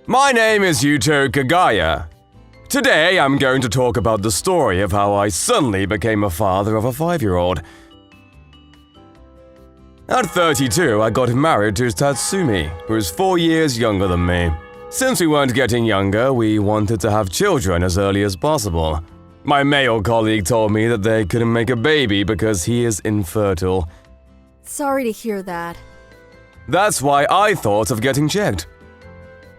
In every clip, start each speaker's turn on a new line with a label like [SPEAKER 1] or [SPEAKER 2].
[SPEAKER 1] My name is Yuto Kagaya. Today I'm going to talk about the story of how I suddenly became a father of a 5-year-old. At 32, I got married to Tatsumi, who is 4 years younger than me. Since we weren't getting younger, we wanted to have children as early as possible. My male colleague told me that they couldn't make a baby because he is infertile.
[SPEAKER 2] Sorry to hear that.
[SPEAKER 1] That's why I thought of getting checked.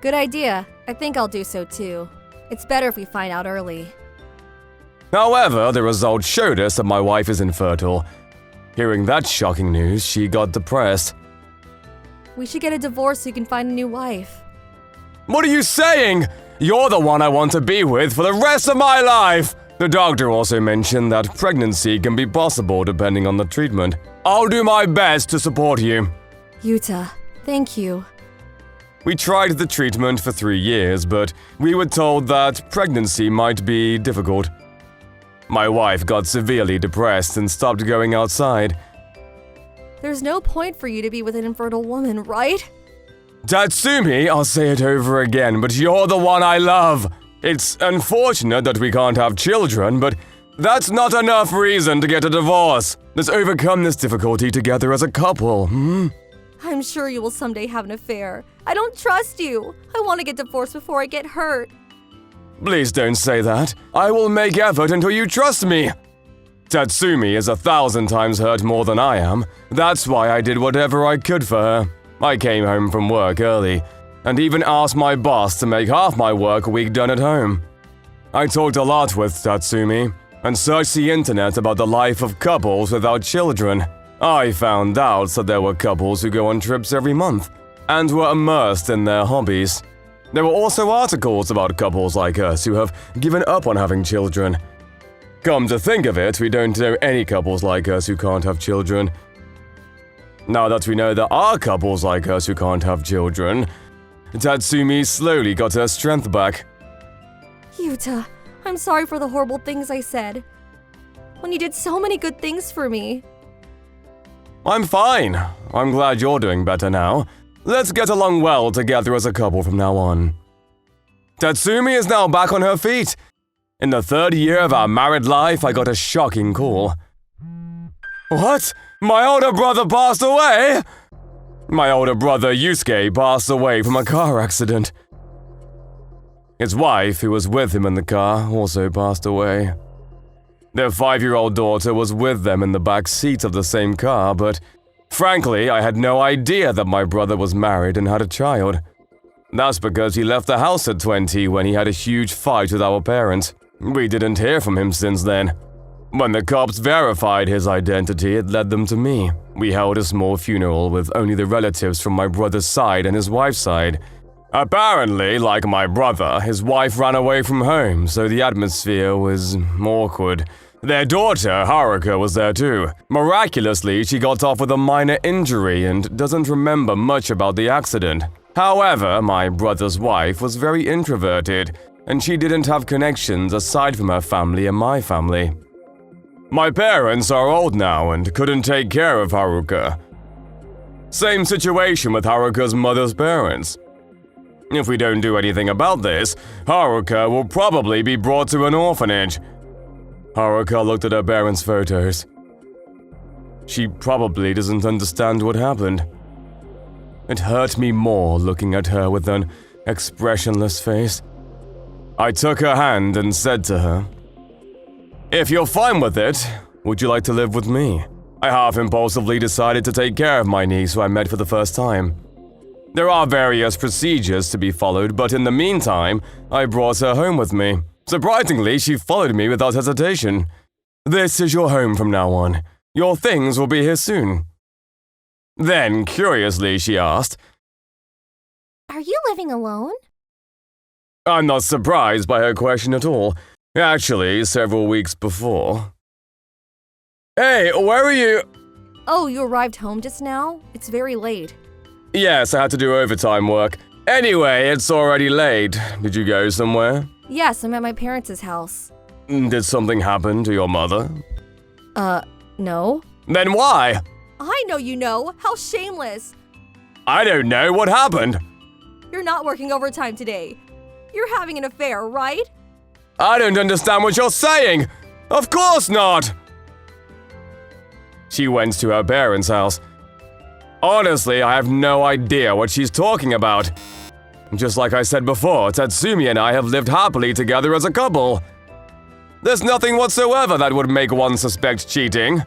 [SPEAKER 2] Good idea. I think I'll do so too. It's better if we find out early.
[SPEAKER 1] However, the results showed us that my wife is infertile. Hearing that shocking news, she got depressed.
[SPEAKER 2] We should get a divorce so you can find a new wife.
[SPEAKER 1] What are you saying? You're the one I want to be with for the rest of my life! The doctor also mentioned that pregnancy can be possible depending on the treatment. I'll do my best to support you.
[SPEAKER 2] Yuta, thank you.
[SPEAKER 1] We tried the treatment for 3 years, but we were told that pregnancy might be difficult. My wife got severely depressed and stopped going outside.
[SPEAKER 2] There's no point for you to be with an infertile woman, right?
[SPEAKER 1] Tatsumi, I'll say it over again, but you're the one I love. It's unfortunate that we can't have children, but that's not enough reason to get a divorce. Let's overcome this difficulty together as a couple,
[SPEAKER 2] I'm sure you will someday have an affair. I don't trust you. I want to get divorced before I get hurt.
[SPEAKER 1] Please don't say that. I will make effort until you trust me. Tatsumi is 1,000 times hurt more than I am. That's why I did whatever I could for her. I came home from work early, and even asked my boss to make half my work week done at home. I talked a lot with Tatsumi, and searched the internet about the life of couples without children. I found out that there were couples who go on trips every month, and were immersed in their hobbies. There were also articles about couples like us who have given up on having children. Come to think of it, we don't know any couples like us who can't have children. Now that we know there are couples like us who can't have children, Tatsumi slowly got her strength back.
[SPEAKER 2] Yuta, I'm sorry for the horrible things I said. When you did so many good things for me.
[SPEAKER 1] I'm fine. I'm glad you're doing better now. Let's get along well together as a couple from now on. Tatsumi is now back on her feet. In the 3rd year of our married life, I got a shocking call. What? My older brother passed away? My older brother Yusuke passed away from a car accident. His wife, who was with him in the car, also passed away. Their 5-year-old daughter was with them in the back seat of the same car, but frankly, I had no idea that my brother was married and had a child. That's because he left the house at 20 when he had a huge fight with our parents. We didn't hear from him since then. When the cops verified his identity, it led them to me. We held a small funeral with only the relatives from my brother's side and his wife's side. Apparently, like my brother, his wife ran away from home, so the atmosphere was awkward. Their daughter, Haruka, was there too. Miraculously, she got off with a minor injury and doesn't remember much about the accident. However, my brother's wife was very introverted, and she didn't have connections aside from her family and my family. My parents are old now and couldn't take care of Haruka. Same situation with Haruka's mother's parents. If we don't do anything about this, Haruka will probably be brought to an orphanage. Haruka looked at her parents' photos. She probably doesn't understand what happened. It hurt me more looking at her with an expressionless face. I took her hand and said to her, "If you're fine with it, would you like to live with me?" I half-impulsively decided to take care of my niece who I met for the first time. There are various procedures to be followed, but in the meantime, I brought her home with me. Surprisingly, she followed me without hesitation. "This is your home from now on. Your things will be here soon." Then, curiously, she asked,
[SPEAKER 2] Are you living alone?
[SPEAKER 1] I'm not surprised by her question at all. Actually, several weeks before. "Hey, where are you?"
[SPEAKER 2] Oh, you arrived home just now? It's very late.
[SPEAKER 1] "Yes, I had to do overtime work. Anyway, it's already late. Did you go somewhere?"
[SPEAKER 2] Yes, I'm at my parents' house.
[SPEAKER 1] "Did something happen to your mother?"
[SPEAKER 2] No.
[SPEAKER 1] "Then why?"
[SPEAKER 2] I know you know. How shameless.
[SPEAKER 1] "I don't know what happened."
[SPEAKER 2] Your not working overtime today. You're having an affair, right?
[SPEAKER 1] I don't understand what you're saying! Of course not! She went to her parents' house. Honestly, I have no idea what she's talking about. Just like I said before, Tatsumi and I have lived happily together as a couple. There's nothing whatsoever that would make one suspect cheating.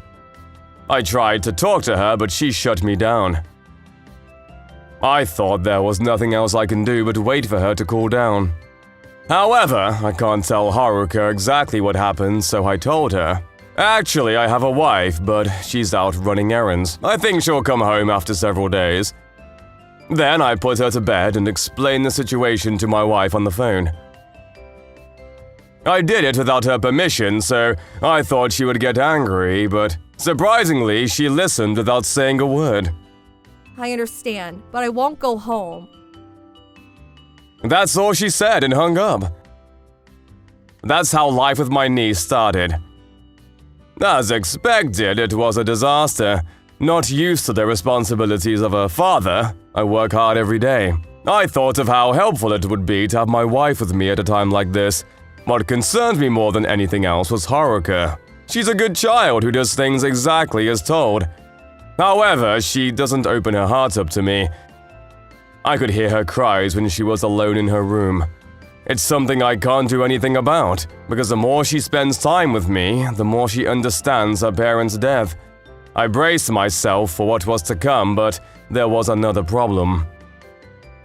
[SPEAKER 1] I tried to talk to her, but she shut me down. I thought there was nothing else I can do but wait for her to cool down. However, I can't tell Haruka exactly what happened, so I told her. Actually, I have a wife, but she's out running errands. I think she'll come home after several days. Then I put her to bed and explained the situation to my wife on the phone. I did it without her permission, so I thought she would get angry, but surprisingly, she listened without saying a word.
[SPEAKER 2] I understand, but I won't go home.
[SPEAKER 1] That's all she said and hung up. That's how life with my niece started. As expected, it was a disaster. Not used to the responsibilities of a father, I work hard every day. I thought of how helpful it would be to have my wife with me at a time like this. What concerned me more than anything else was Haruka. She's a good child who does things exactly as told. However, she doesn't open her heart up to me. I could hear her cries when she was alone in her room. It's something I can't do anything about, because the more she spends time with me, the more she understands her parents' death. I braced myself for what was to come, but there was another problem.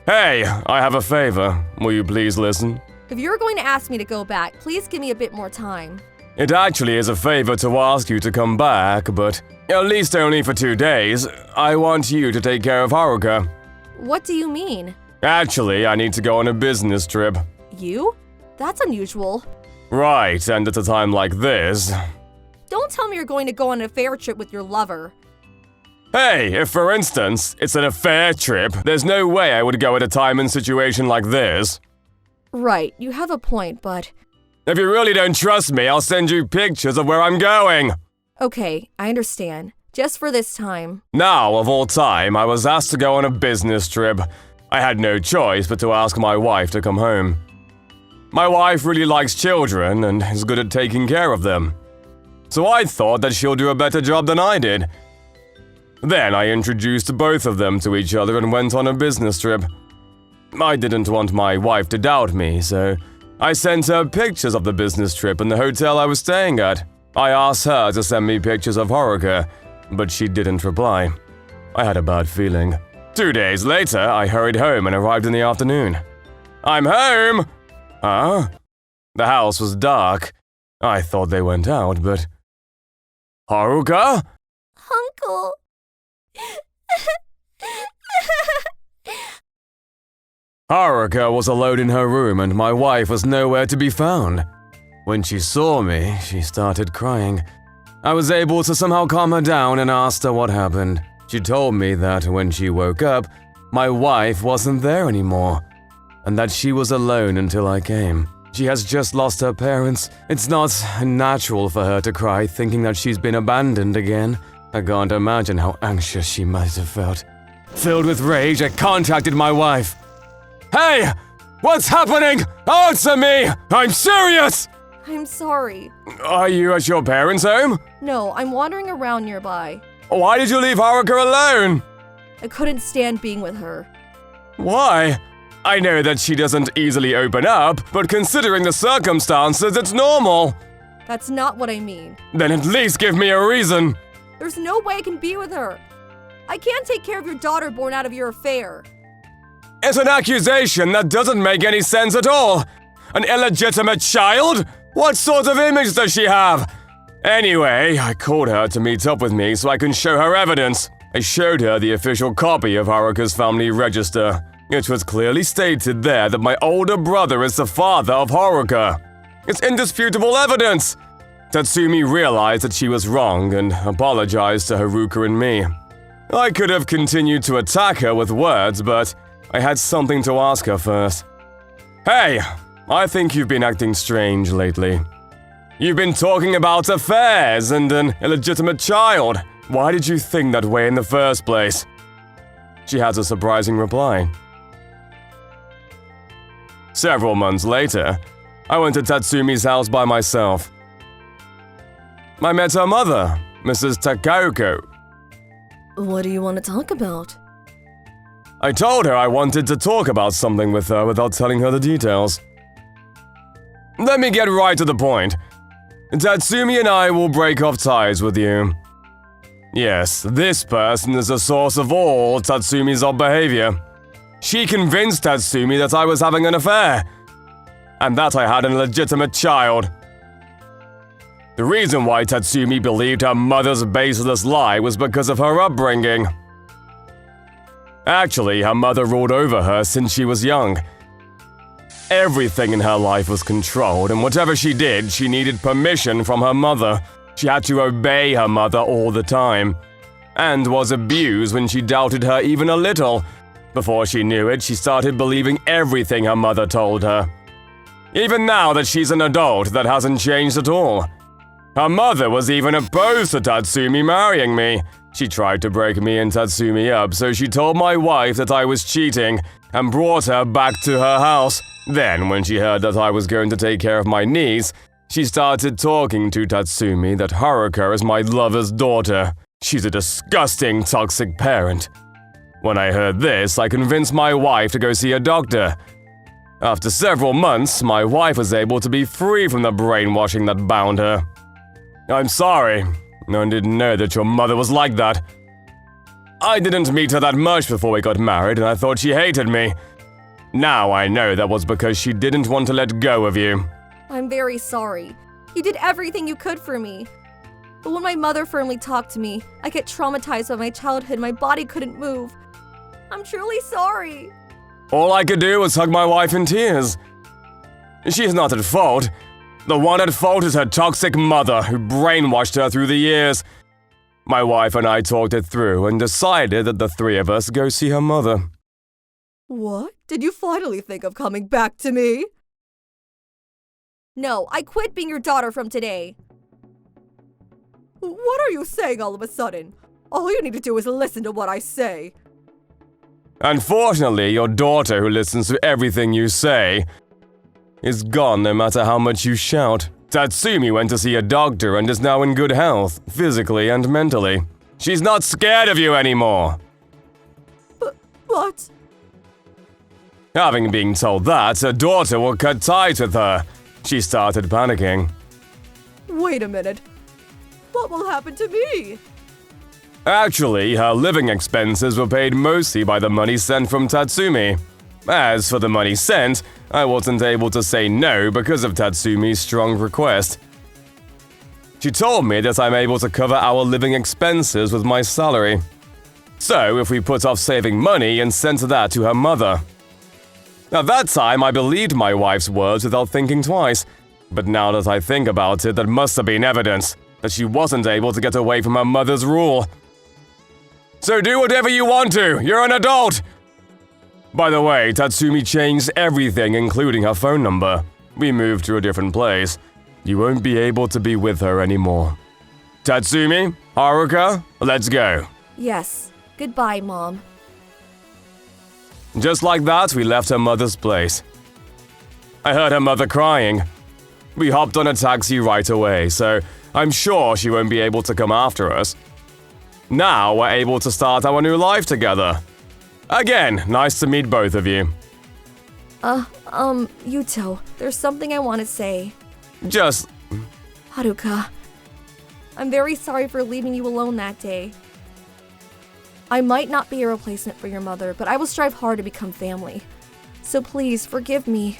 [SPEAKER 1] Hey, I have a favor. Will you please listen?
[SPEAKER 2] If you're going to ask me to go back, please give me a bit more time.
[SPEAKER 1] It actually is a favor to ask you to come back, but at least only for 2 days. I want you to take care of Haruka.
[SPEAKER 2] What do you mean?
[SPEAKER 1] Actually, I need to go on a business trip.
[SPEAKER 2] You? That's unusual.
[SPEAKER 1] Right, and at a time like this.
[SPEAKER 2] Don't tell me you're going to go on an affair trip with your lover.
[SPEAKER 1] Hey, if for instance, it's an affair trip, there's no way I would go at a time and situation like this.
[SPEAKER 2] Right, you have a point, but…
[SPEAKER 1] If you really don't trust me, I'll send you pictures of where I'm going.
[SPEAKER 2] Okay, I understand. Just for this time.
[SPEAKER 1] Now, of all time, I was asked to go on a business trip. I had no choice but to ask my wife to come home. My wife really likes children and is good at taking care of them. So I thought that she'll do a better job than I did. Then I introduced both of them to each other and went on a business trip. I didn't want my wife to doubt me, so I sent her pictures of the business trip and the hotel I was staying at. I asked her to send me pictures of Haruka, but she didn't reply. I had a bad feeling. 2 days later, I hurried home and arrived in the afternoon. I'm home! Huh? The house was dark. I thought they went out, but… Haruka?
[SPEAKER 2] Uncle…
[SPEAKER 1] Haruka was alone in her room and my wife was nowhere to be found. When she saw me, she started crying. I was able to somehow calm her down and asked her what happened. She told me that when she woke up, my wife wasn't there anymore, and that she was alone until I came. She has just lost her parents. It's not natural for her to cry thinking that she's been abandoned again. I can't imagine how anxious she must have felt. Filled with rage, I contacted my wife. Hey! What's happening? Answer me! I'm serious!
[SPEAKER 2] I'm sorry.
[SPEAKER 1] Are you at your parents' home?
[SPEAKER 2] No, I'm wandering around nearby.
[SPEAKER 1] Why did you leave Haruka alone?
[SPEAKER 2] I couldn't stand being with her.
[SPEAKER 1] Why? I know that she doesn't easily open up, but considering the circumstances, it's normal.
[SPEAKER 2] That's not what I mean.
[SPEAKER 1] Then at least give me a reason.
[SPEAKER 2] There's no way I can be with her. I can't take care of your daughter born out of your affair.
[SPEAKER 1] It's an accusation that doesn't make any sense at all. An illegitimate child? What sort of image does she have? Anyway, I called her to meet up with me so I can show her evidence. I showed her the official copy of Haruka's family register. It was clearly stated there that my older brother is the father of Haruka. It's indisputable evidence. Tatsumi realized that she was wrong and apologized to Haruka and me. I could have continued to attack her with words, but I had something to ask her first. Hey, I think you've been acting strange lately. You've been talking about affairs and an illegitimate child. Why did you think that way in the first place? She has a surprising reply. Several months later, I went to Tatsumi's house by myself. I met her mother, Mrs. Takaoko.
[SPEAKER 2] What do you want to talk about?
[SPEAKER 1] I told her I wanted to talk about something with her without telling her the details. Let me get right to the point. Tatsumi and I will break off ties with you. Yes, this person is the source of all Tatsumi's odd behavior. She convinced Tatsumi that I was having an affair, and that I had an illegitimate child. The reason why Tatsumi believed her mother's baseless lie was because of her upbringing. Actually, her mother ruled over her since she was young. Everything in her life was controlled, and whatever she did, she needed permission from her mother. She had to obey her mother all the time, and was abused when she doubted her even a little. Before she knew it, she started believing everything her mother told her. Even now that she's an adult, that hasn't changed at all. Her mother was even opposed to Tatsumi marrying me. She tried to break me and Tatsumi up, so she told my wife that I was cheating and brought her back to her house. Then, when she heard that I was going to take care of my niece, she started talking to Tatsumi that Haruka is my lover's daughter. She's a disgusting, toxic parent. When I heard this, I convinced my wife to go see a doctor. After several months, my wife was able to be free from the brainwashing that bound her. I'm sorry. I didn't know that your mother was like that. I didn't meet her that much before we got married, and I thought she hated me. Now I know that was because she didn't want to let go of you.
[SPEAKER 2] I'm very sorry. You did everything you could for me. But when my mother firmly talked to me, I get traumatized by my childhood. My body couldn't move. I'm truly sorry.
[SPEAKER 1] All I could do was hug my wife in tears. She's not at fault. The one at fault is her toxic mother who brainwashed her through the years. My wife and I talked it through and decided that the three of us go see her mother.
[SPEAKER 2] What? Did you finally think of coming back to me? No, I quit being your daughter from today. What are you saying all of a sudden? All you need to do is listen to what I say.
[SPEAKER 1] Unfortunately, your daughter, who listens to everything you say, is gone no matter how much you shout. Tatsumi went to see a doctor and is now in good health, physically and mentally. She's not scared of you anymore.
[SPEAKER 2] But...
[SPEAKER 1] Having been told that, her daughter will cut ties with her. She started panicking.
[SPEAKER 2] Wait a minute. What will happen to me?
[SPEAKER 1] Actually, her living expenses were paid mostly by the money sent from Tatsumi. As for the money sent, I wasn't able to say no because of Tatsumi's strong request. She told me that I'm able to cover our living expenses with my salary. So, if we put off saving money and sent that to her mother. At that time, I believed my wife's words without thinking twice. But now that I think about it, that must have been evidence that she wasn't able to get away from her mother's rule. So do whatever you want to, you're an adult! By the way, Tatsumi changed everything, including her phone number. We moved to a different place. You won't be able to be with her anymore. Tatsumi, Haruka, let's go.
[SPEAKER 2] Yes. Goodbye, Mom.
[SPEAKER 1] Just like that, we left her mother's place. I heard her mother crying. We hopped on a taxi right away, so I'm sure she won't be able to come after us. Now we're able to start our new life together. Again, nice to meet both of you.
[SPEAKER 2] Yuto, there's something I want to say.
[SPEAKER 1] Just...
[SPEAKER 2] Haruka, I'm very sorry for leaving you alone that day. I might not be a replacement for your mother, but I will strive hard to become family. So please, forgive me.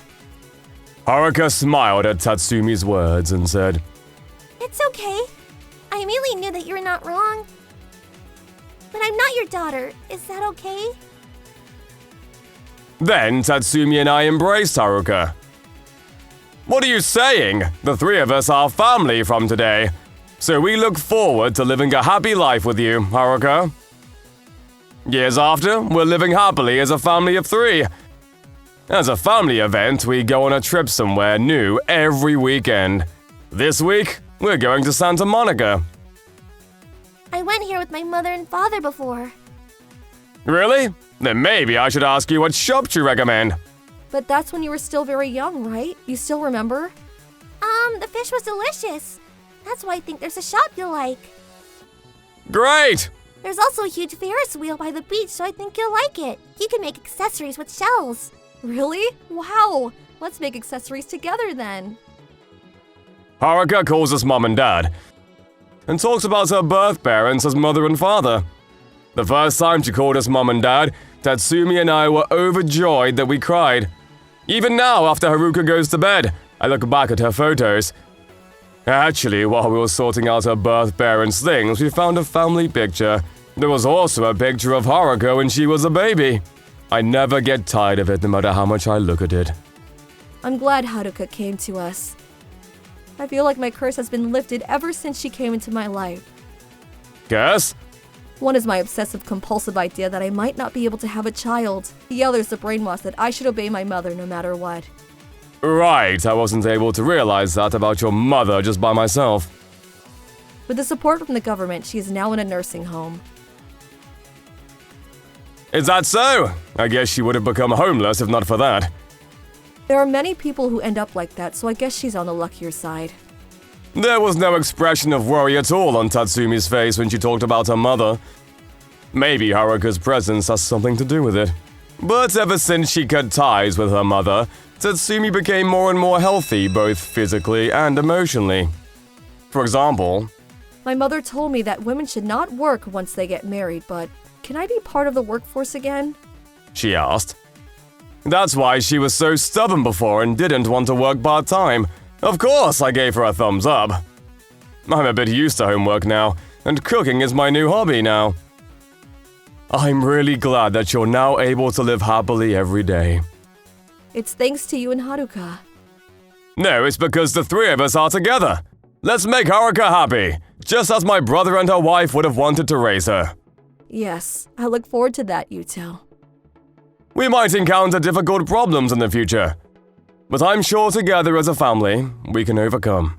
[SPEAKER 1] Haruka smiled at Tatsumi's words and said,
[SPEAKER 3] It's okay. I really knew that you were not wrong. But I'm not your daughter. Is that okay?
[SPEAKER 1] Then Tatsumi and I embraced Haruka. What are you saying? The three of us are family from today. So we look forward to living a happy life with you, Haruka. Years after, we're living happily as a family of three. As a family event, we go on a trip somewhere new every weekend. This week, we're going to Santa Monica.
[SPEAKER 3] I went here with my mother and father before.
[SPEAKER 1] Really? Then maybe I should ask you what shop you recommend.
[SPEAKER 2] But that's when you were still very young, right? You still remember?
[SPEAKER 3] The fish was delicious. That's why I think there's a shop you'll like.
[SPEAKER 1] Great!
[SPEAKER 3] There's also a huge Ferris wheel by the beach, so I think you'll like it. You can make accessories with shells.
[SPEAKER 2] Really? Wow! Let's make accessories together then.
[SPEAKER 1] Haruka calls us mom and dad, and talks about her birth parents as mother and father. The first time she called us mom and dad, Tatsumi and I were overjoyed that we cried. Even now, after Haruka goes to bed, I look back at her photos. Actually, while we were sorting out her birth parents' things, we found a family picture. There was also a picture of Haruka when she was a baby. I never get tired of it, no matter how much I look at it.
[SPEAKER 2] I'm glad Haruka came to us. I feel like my curse has been lifted ever since she came into my life.
[SPEAKER 1] Guess?
[SPEAKER 2] One is my obsessive-compulsive idea that I might not be able to have a child. The other is the brainwash that I should obey my mother no matter what.
[SPEAKER 1] Right, I wasn't able to realize that about your mother just by myself.
[SPEAKER 2] With the support from the government, she is now in a nursing home.
[SPEAKER 1] Is that so? I guess she would have become homeless if not for that.
[SPEAKER 2] There are many people who end up like that, so I guess she's on the luckier side.
[SPEAKER 1] There was no expression of worry at all on Tatsumi's face when she talked about her mother. Maybe Haruka's presence has something to do with it. But ever since she cut ties with her mother, Tatsumi became more and more healthy, both physically and emotionally. For example,
[SPEAKER 2] My mother told me that women should not work once they get married, but can I be part of the workforce again?
[SPEAKER 1] she asked. That's why she was so stubborn before and didn't want to work part-time. Of course, I gave her a thumbs up. I'm a bit used to homework now, and cooking is my new hobby now. I'm really glad that you're now able to live happily every day.
[SPEAKER 2] It's thanks to you and Haruka.
[SPEAKER 1] No, it's because the three of us are together. Let's make Haruka happy, just as my brother and her wife would have wanted to raise her.
[SPEAKER 2] Yes, I look forward to that, Yuto.
[SPEAKER 1] We might encounter difficult problems in the future, but I'm sure together as a family, we can overcome.